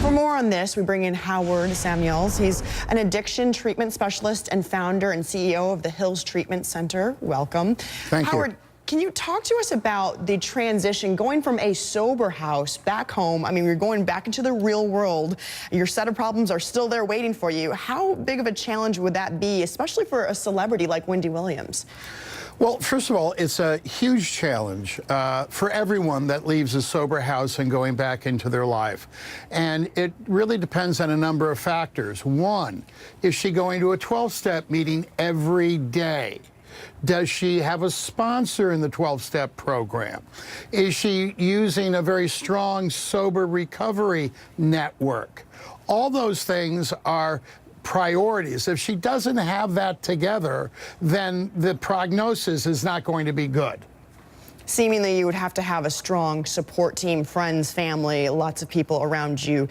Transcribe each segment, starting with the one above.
For more on this, we bring in Howard Samuels. He's an addiction treatment specialist and founder and CEO of the Hills Treatment Center. Welcome. Thank you. Howard, can you talk to us about the transition going from a sober house back home? I mean, you're going back into the real world. Your set of problems are still there waiting for you. How big of a challenge would that be, especially for a celebrity like Wendy Williams? Well, first of all, it's a huge challenge for everyone that leaves a sober house and going back into their life. And it really depends on a number of factors. One, is she going to a 12-step meeting every day? Does she have a sponsor in the 12-step program? Is she using a very strong sober recovery network? All those things are priorities. If she doesn't have that together, then the prognosis is not going to be good. Seemingly, you would have to have a strong support team, friends, family, lots of people around you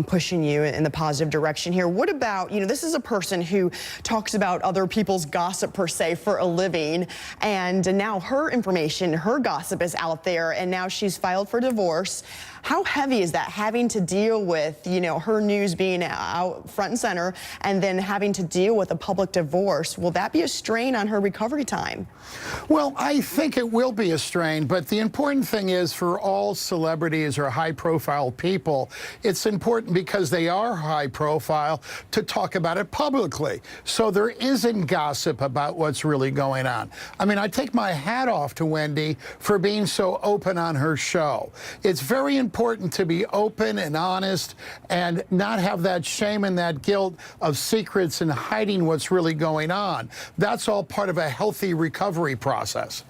pushing you in the positive direction here. What about, this is a person who talks about other people's gossip, per se, for a living, and now her information, her gossip is out there, and now she's filed for divorce. How heavy is that, having to deal with, her news being out front and center, and then having to deal with a public divorce? Will that be a strain on her recovery time? Well, I think it will be a strain, but the important thing is for all celebrities or high-profile people, it's important because they are high-profile to talk about it publicly, so there isn't gossip about what's really going on. I mean, I take my hat off to Wendy for being so open on her show. It's very important to be open and honest and not have that shame and that guilt of secrets and hiding what's really going on. That's all part of a healthy recovery process.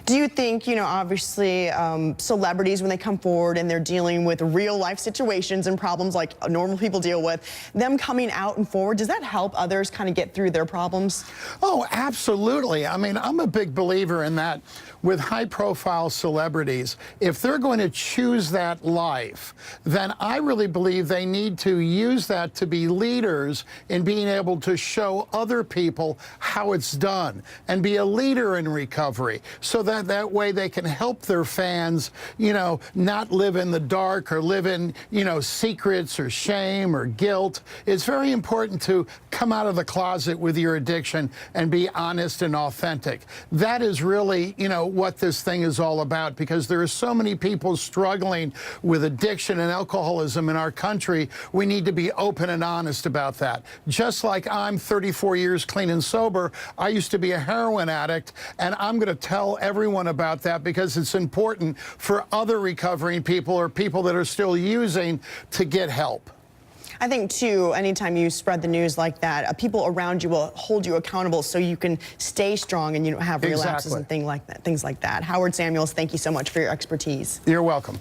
Do you think, obviously celebrities, when they come forward and they're dealing with real life situations and problems like normal people deal with, them coming out and forward, does that help others kind of get through their problems? Oh, absolutely. I mean, I'm a big believer in that with high-profile celebrities. If they're going to choose that life, then I really believe they need to use that to be leaders in being able to show other people how it's done and be a leader in recovery, so that way they can help their fans, not live in the dark or live in, secrets or shame or guilt. It's very important to come out of the closet with your addiction and be honest and authentic. That is really, what this thing is all about, because there are so many people struggling with addiction and alcoholism in our country. We need to be open and honest about that. Just like I'm 34 years clean and sober, I used to be a heroin addict, and I'm going to tell everyone about that because it's important for other recovering people or people that are still using to get help. I think, too, anytime you spread the news like that, people around you will hold you accountable so you can stay strong and you don't have relapses and things like that. Howard Samuels, thank you so much for your expertise. You're welcome.